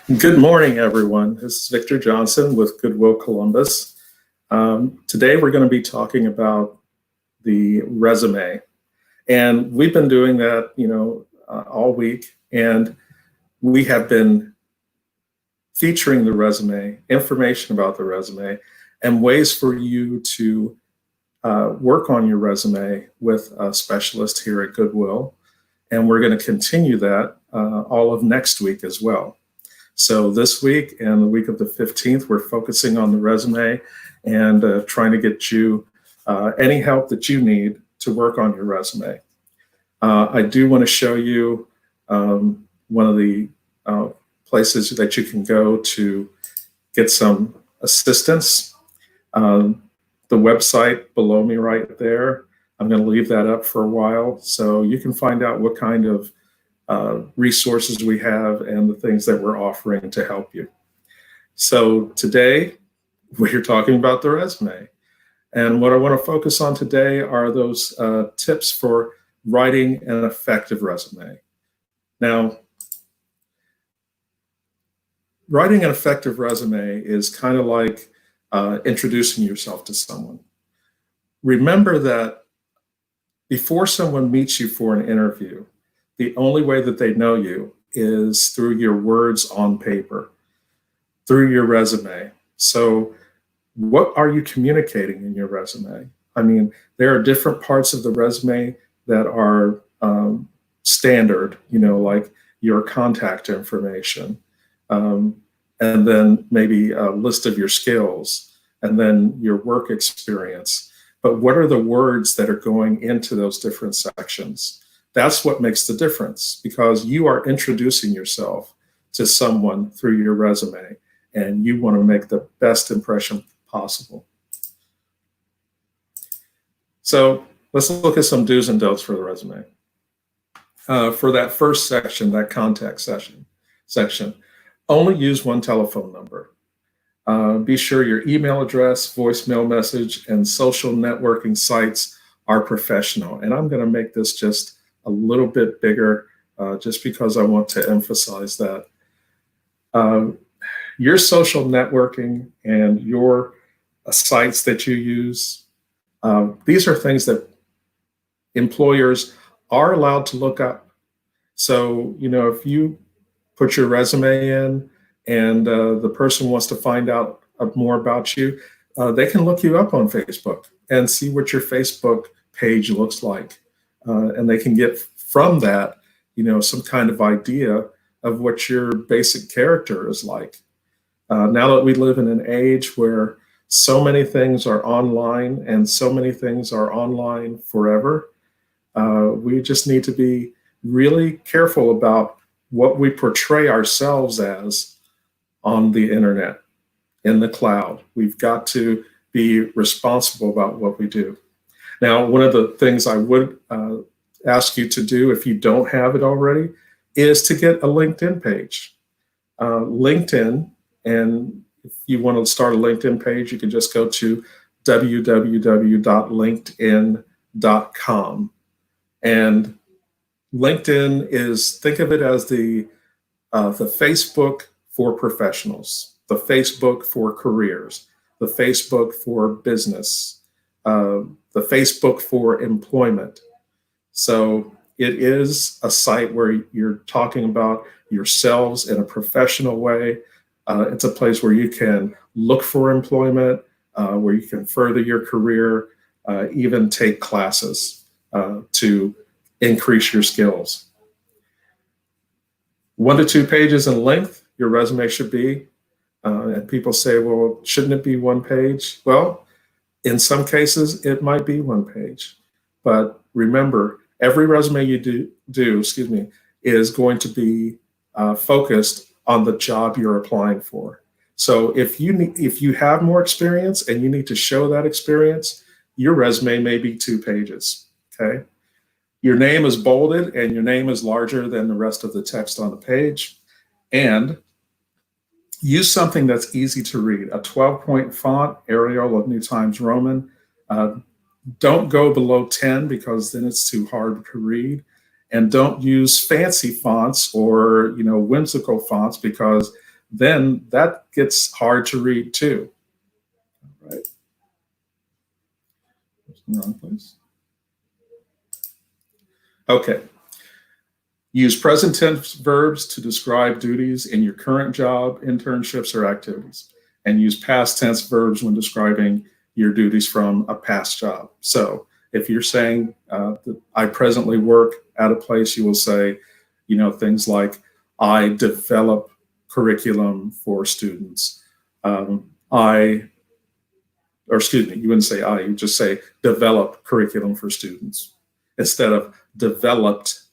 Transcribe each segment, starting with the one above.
Good morning, everyone. This is Victor Johnson with Goodwill Columbus. Today, we're going to be talking about the resume, and we've been doing that, all week. And we have been featuring the resume, information about the resume, and ways for you to work on your resume with a specialist here at Goodwill. And we're going to continue that all of next week as well. So this week and the week of the 15th, we're focusing on the resume and trying to get you any help that you need to work on your resume. I do want to show you one of the places that you can go to get some assistance. The website below me right there, I'm going to leave that up for a while so you can find out what kind of resources we have and the things that we're offering to help you. So today we're talking about the resume. And what I want to focus on today are those tips for writing an effective resume. Now, writing an effective resume is kind of like introducing yourself to someone. Remember that before someone meets you for an interview, the only way that they know you is through your words on paper, through your resume. So what are you communicating in your resume? I mean, there are different parts of the resume that are standard, like your contact information, and then maybe a list of your skills, and then your work experience. But what are the words that are going into those different sections? That's what makes the difference, because you are introducing yourself to someone through your resume, and you want to make the best impression possible. So let's look at some do's and don'ts for the resume. For that first section, that contact section, only use one telephone number. Be sure your email address, voicemail message, and social networking sites are professional. And I'm going to make this just a little bit bigger just because I want to emphasize that. Your social networking and your sites that you use, these are things that employers are allowed to look up. So, if you put your resume in and the person wants to find out more about you, they can look you up on Facebook and see what your Facebook page looks like. And they can get from that, some kind of idea of what your basic character is like. Now that we live in an age where so many things are online and so many things are online forever, we just need to be really careful about what we portray ourselves as on the internet, in the cloud. We've got to be responsible about what we do. Now, one of the things I would ask you to do if you don't have it already is to get a LinkedIn page. LinkedIn, and if you want to start a LinkedIn page, you can just go to www.linkedin.com. And LinkedIn is, think of it as the Facebook for professionals, the Facebook for careers, the Facebook for business, the Facebook for employment. So it is a site where you're talking about yourselves in a professional way. It's a place where you can look for employment, where you can further your career, even take classes to increase your skills. 1 to 2 pages in length, your resume should be. And people say, well, shouldn't it be 1 page? Well, in some cases, it might be 1 page. But remember, every resume you do is going to be focused on the job you're applying for. So if you have more experience and you need to show that experience, your resume may be 2 pages, okay? Your name is bolded and your name is larger than the rest of the text on the page. And use something that's easy to read, a 12-point font, Arial of New Times Roman. Don't go below 10 because then it's too hard to read. And don't use fancy fonts or whimsical fonts because then that gets hard to read too. All right. Wrong place. Okay. Use present tense verbs to describe duties in your current job, internships, or activities. And use past tense verbs when describing your duties from a past job. So if you're saying that I presently work at a place, you will say, things like, I develop curriculum for students. You wouldn't say I, you just say develop curriculum for students instead of developed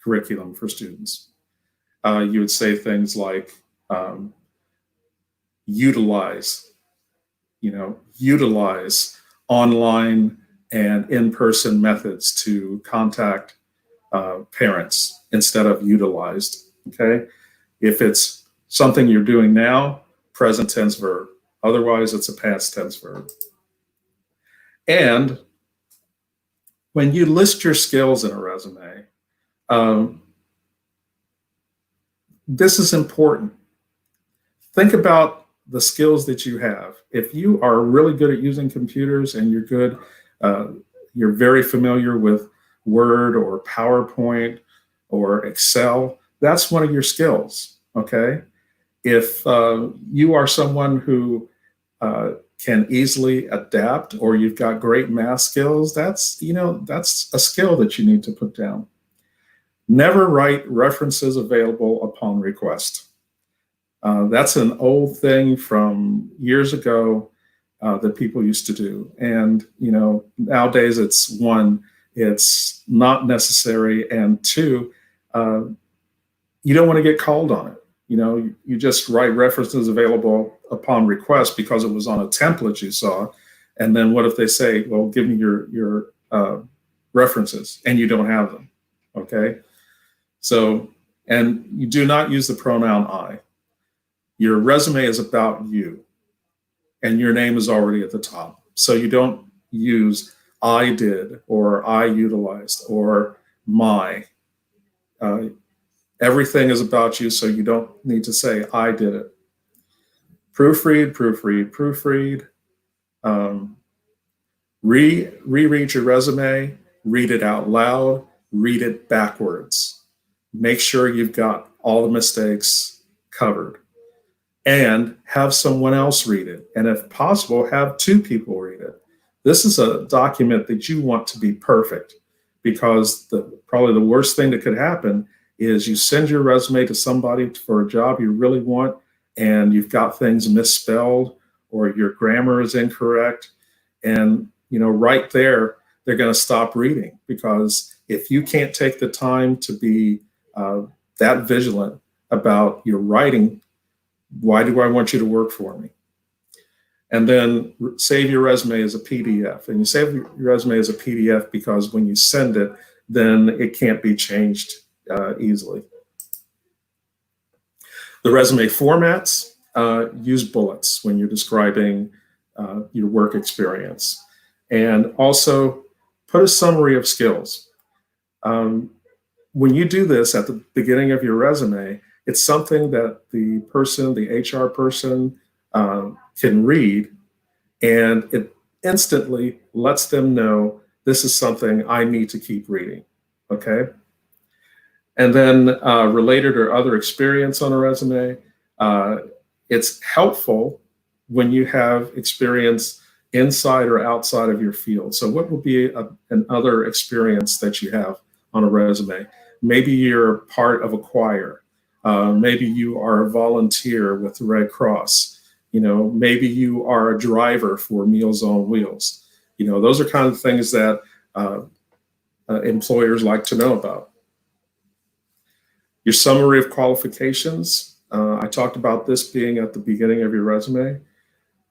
curriculum for students. You would say things like utilize online and in-person methods to contact parents instead of utilized, okay? If it's something you're doing now, present tense verb. Otherwise, it's a past tense verb. And when you list your skills in a resume, this is important. Think about the skills that you have. If you are really good at using computers and you're very familiar with Word or PowerPoint or Excel, that's one of your skills, okay? If you are someone who can easily adapt, or you've got great math skills, that's a skill that you need to put down. Never write references available upon request. That's an old thing from years ago that people used to do. And, nowadays it's not necessary. And two, you don't want to get called on it. You just write references available upon request because it was on a template you saw. And then what if they say, well, give me your references, and you don't have them, okay? So, and you do not use the pronoun I. Your resume is about you, and your name is already at the top. So you don't use I did, or I utilized, or my. Everything is about you, so you don't need to say I did it. Proofread, proofread, proofread. Reread your resume, read it out loud, read it backwards. Make sure you've got all the mistakes covered. And have someone else read it. And if possible, have two people read it. This is a document that you want to be perfect, because probably the worst thing that could happen is you send your resume to somebody for a job you really want, and you've got things misspelled or your grammar is incorrect. And, right there, they're going to stop reading, because if you can't take the time to be that vigilant about your writing, why do I want you to work for me? And then save your resume as a PDF. And you save your resume as a PDF because when you send it, then it can't be changed easily. The resume formats, use bullets when you're describing your work experience. And also put a summary of skills. When you do this at the beginning of your resume, it's something that the HR person can read, and it instantly lets them know this is something I need to keep reading, okay? And then related or other experience on a resume, it's helpful when you have experience inside or outside of your field. So what would be an other experience that you have on a resume? Maybe you're part of a choir. Maybe you are a volunteer with the Red Cross. Maybe you are a driver for Meals on Wheels. Those are kind of things that employers like to know about. Your summary of qualifications. I talked about this being at the beginning of your resume,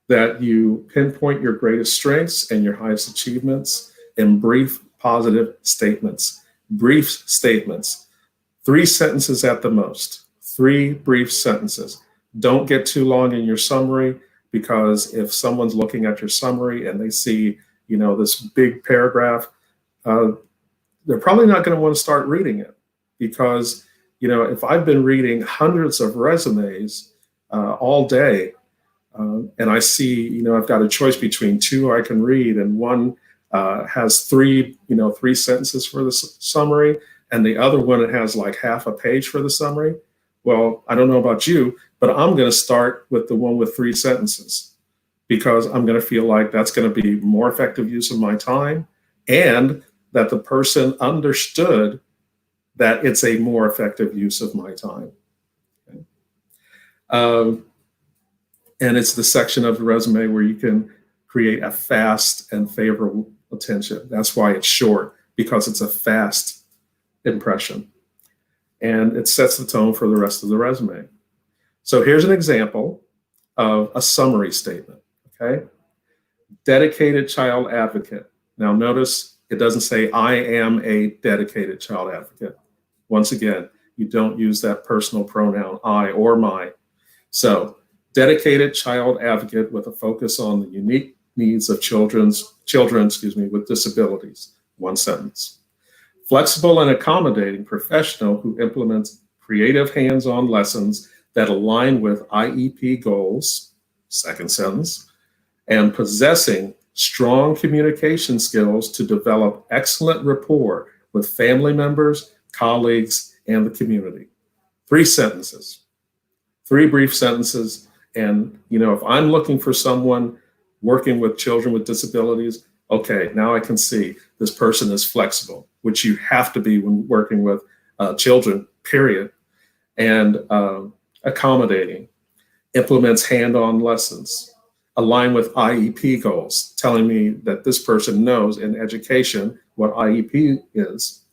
that you pinpoint your greatest strengths and your highest achievements in brief, positive statements. Brief statements, 3 sentences at the most, 3 brief sentences. Don't get too long in your summary, because if someone's looking at your summary and they see, this big paragraph, they're probably not going to want to start reading it, because, if I've been reading hundreds of resumes, all day, and I see, I've got a choice between two I can read, and one has three sentences for the summary, and the other one, it has like half a page for the summary. Well, I don't know about you, but I'm going to start with the one with 3 sentences, because I'm going to feel like that's going to be more effective use of my time, and that the person understood that it's a more effective use of my time. Okay. And it's the section of the resume where you can create a fast and favorable attention. That's why it's short, because it's a fast impression. And it sets the tone for the rest of the resume. So here's an example of a summary statement, okay? Dedicated child advocate. Now notice it doesn't say I am a dedicated child advocate. Once again, you don't use that personal pronoun I or my. So dedicated child advocate with a focus on the unique needs of children with disabilities. 1 sentence. Flexible and accommodating professional who implements creative hands-on lessons that align with IEP goals. 2nd sentence. And possessing strong communication skills to develop excellent rapport with family members, colleagues, and the community. 3 sentences, 3 brief sentences. And, if I'm looking for someone working with children with disabilities, okay, now I can see this person is flexible, which you have to be when working with children, period. And accommodating, implements hand-on lessons, align with IEP goals, telling me that this person knows in education what IEP is,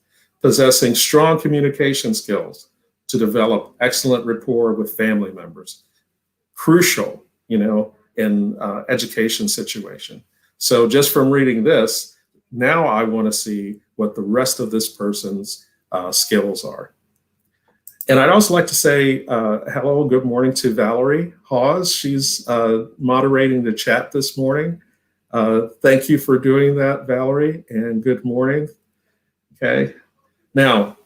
possessing strong communication skills to develop excellent rapport with family members. Crucial, in education situation. So just from reading this, now I want to see what the rest of this person's skills are. And I'd also like to say hello, good morning to Valerie Hawes. She's moderating the chat this morning. Thank you for doing that, Valerie, and good morning. Okay. Now,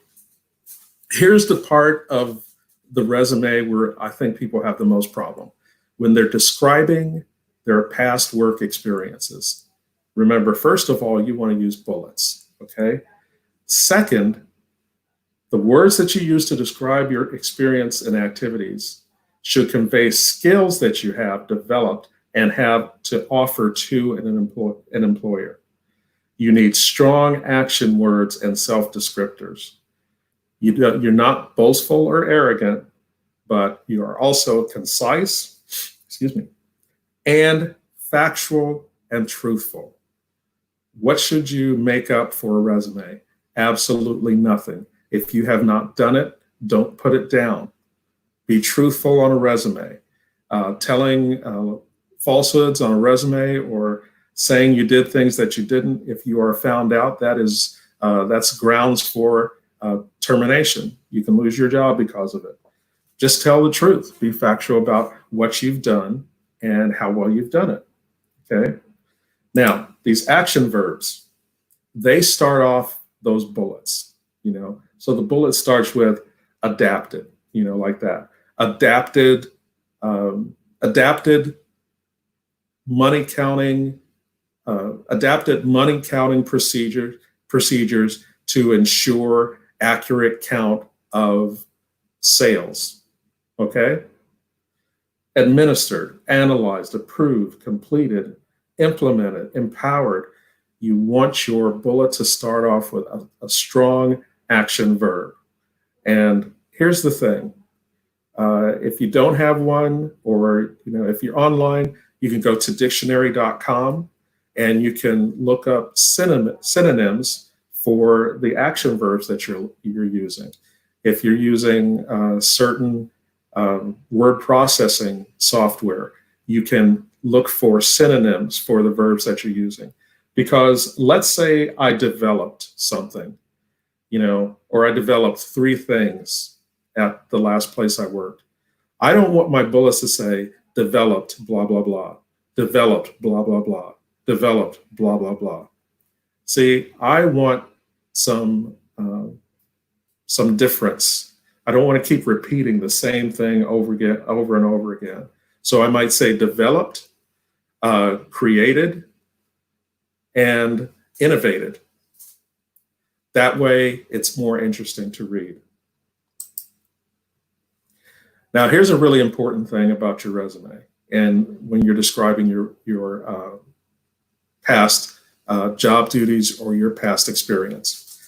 here's the part of the resume where I think people have the most problem. When they're describing their past work experiences. Remember, first of all, you want to use bullets, okay? Second, the words that you use to describe your experience and activities should convey skills that you have developed and have to offer to an employer. You need strong action words and self-descriptors. You're not boastful or arrogant, but you are also concise, and factual and truthful. What should you make up for a resume? Absolutely nothing. If you have not done it, don't put it down. Be truthful on a resume. Telling falsehoods on a resume or saying you did things that you didn't, if you are found out, that's grounds for termination. You can lose your job because of it. Just tell the truth. Be factual about what you've done and how well you've done it, okay? Now, these action verbs, they start off those bullets, So the bullet starts with adapted, like that. Adapted money counting procedures to ensure accurate count of sales, okay? Administered, analyzed, approved, completed, implemented, empowered. You want your bullet to start off with a strong action verb. And here's the thing. If you don't have one, or if you're online, you can go to dictionary.com and you can look up synonyms for the action verbs that you're using. If you're using certain word processing software, you can look for synonyms for the verbs that you're using. Because let's say I developed something, or I developed 3 things at the last place I worked. I don't want my bullets to say developed blah, blah, blah, developed blah, blah, blah, developed blah, blah, blah. See, I want some difference I don't want to keep repeating the same thing over and over again. So I might say developed, created, and innovated. That way, it's more interesting to read. Now, here's a really important thing about your resume, and when you're describing your past job duties or your past experience,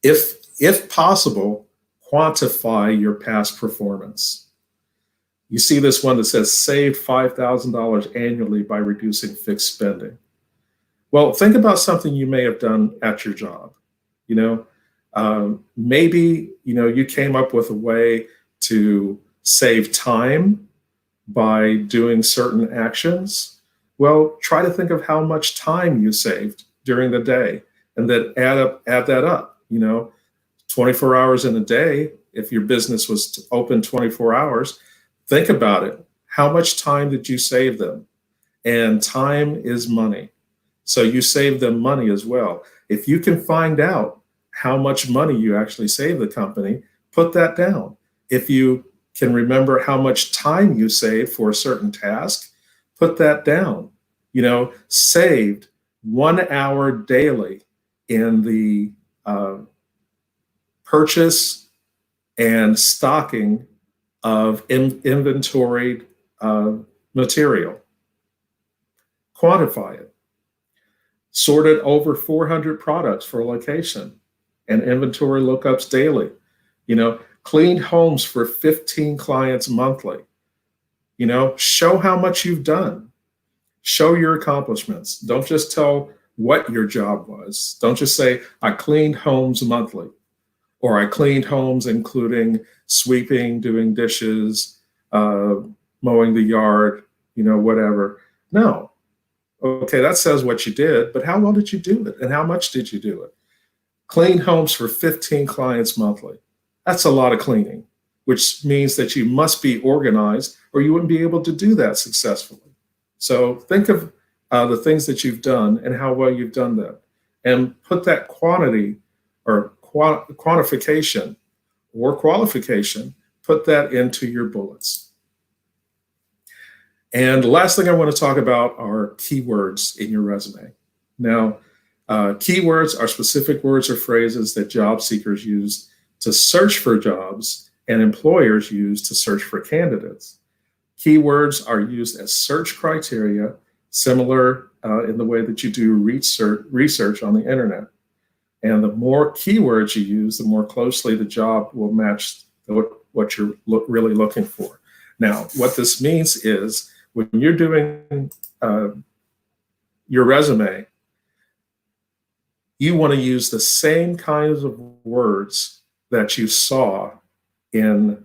if possible, quantify your past performance. You see this one that says save $5,000 annually by reducing fixed spending. Well, think about something you may have done at your job. Maybe you came up with a way to save time by doing certain actions. Well, try to think of how much time you saved during the day, and then add that up. 24 hours in a day. If your business was open 24 hours, think about it. How much time did you save them? And time is money. So you save them money as well. If you can find out how much money you actually save the company, put that down. If you can remember how much time you saved for a certain task, put that down. Saved 1 hour daily in the purchase and stocking of inventoried material. Quantify it. Sorted over 400 products for a location and inventory lookups daily. Cleaned homes for 15 clients monthly. Show how much you've done. Show your accomplishments. Don't just tell what your job was. Don't just say, I cleaned homes monthly, or I cleaned homes including sweeping, doing dishes, mowing the yard, whatever. No. Okay, that says what you did, but how well did you do it? And how much did you do it? Clean homes for 15 clients monthly. That's a lot of cleaning, which means that you must be organized or you wouldn't be able to do that successfully. So think of the things that you've done and how well you've done them, and put that quantity or quantification or qualification, put that into your bullets. And the last thing I want to talk about are keywords in your resume. Now, keywords are specific words or phrases that job seekers use to search for jobs and employers use to search for candidates. Keywords are used as search criteria, similar in the way that you do research on the internet. And the more keywords you use, the more closely the job will match what you're really looking for. Now, what this means is when you're doing your resume, you want to use the same kinds of words that you saw in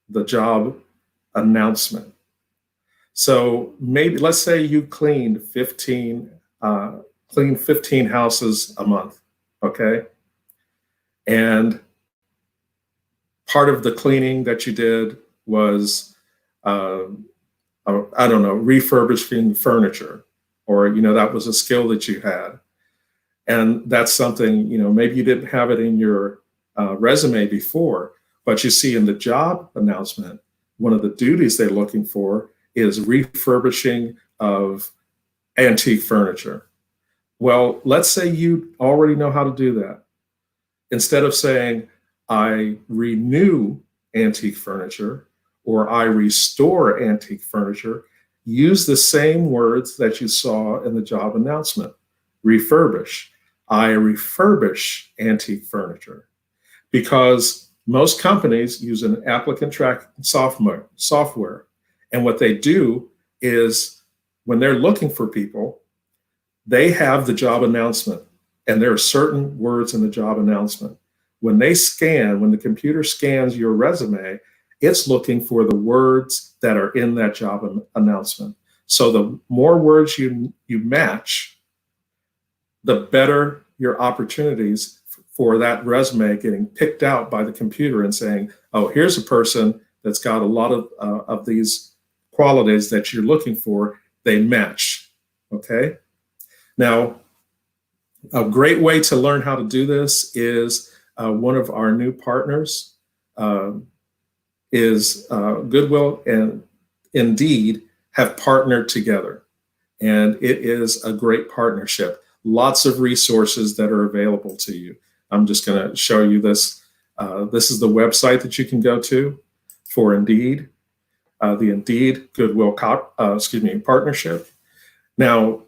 the job announcement. So maybe, let's say you cleaned 15 houses a month, okay? And part of the cleaning that you did was, refurbishing furniture, or, that was a skill that you had. And that's something, maybe you didn't have it in your resume before, but you see in the job announcement, one of the duties they're looking for is refurbishing of antique furniture. Well, let's say you already know how to do that. Instead of saying, I renew antique furniture or I restore antique furniture, use the same words that you saw in the job announcement. Refurbish. I refurbish antique furniture. Because most companies use an applicant tracking software. And what they do is when they're looking for people, they have the job announcement. And there are certain words in the job announcement. When the computer scans your resume, it's looking for the words that are in that job announcement. So the more words you match, the better your opportunities for that resume getting picked out by the computer and saying, oh, here's a person that's got a lot of these qualities that you're looking for. They match, okay? Now, a great way to learn how to do this is one of our new partners, is Goodwill and Indeed have partnered together, and it is a great partnership. Lots of resources that are available to you. I'm just going to show you this. This is the website that you can go to for Indeed, the Indeed Goodwill partnership. Now,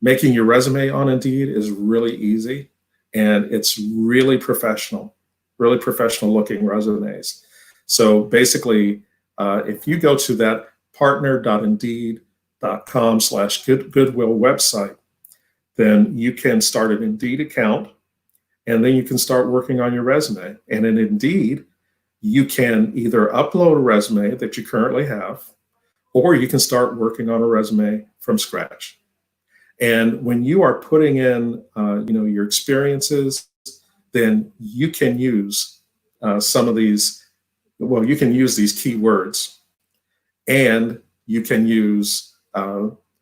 making your resume on Indeed is really easy, and it's really professional looking resumes. So basically, if you go to that partner.indeed.com/goodwill website, then you can start an Indeed account, and then you can start working on your resume. And in Indeed, you can either upload a resume that you currently have, or you can start working on a resume from scratch. And when you are putting in, your experiences, then you can use some of these. Well, you can use these keywords, and you can use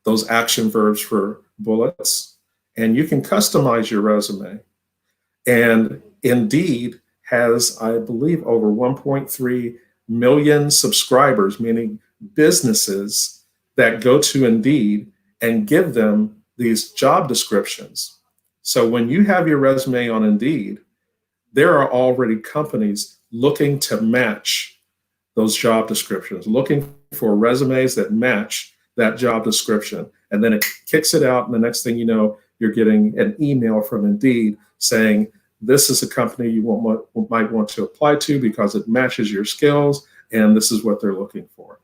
those action verbs for bullets, and you can customize your resume. And Indeed has, I believe, over 1.3 million subscribers, meaning businesses that go to Indeed and give them these job descriptions. So when you have your resume on Indeed, there are already companies looking to match those job descriptions, looking for resumes that match that job description. And then it kicks it out, and the next thing you know, you're getting an email from Indeed saying, this is a company you might want to apply to because it matches your skills, and this is what they're looking for.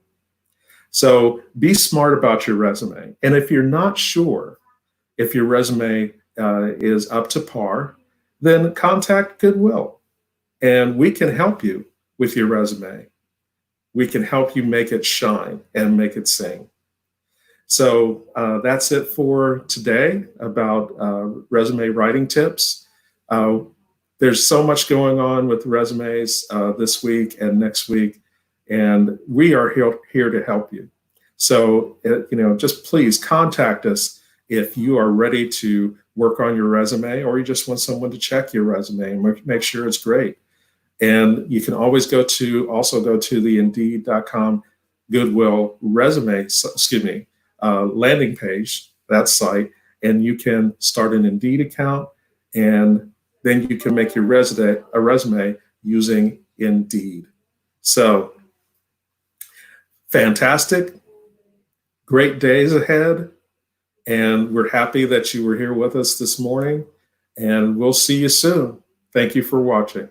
So be smart about your resume. And if you're not sure if your resume is up to par, then contact Goodwill, and we can help you with your resume. We can help you make it shine and make it sing. So that's it for today about resume writing tips. There's so much going on with resumes this week and next week, and we are here to help you. So, just please contact us if you are ready to work on your resume, or you just want someone to check your resume and make sure it's great. And you can always go to the Indeed.com Goodwill resume, landing page, that site, and you can start an Indeed account, and then you can make your resume using Indeed. So, fantastic, great days ahead, and we're happy that you were here with us this morning, and we'll see you soon. Thank you for watching.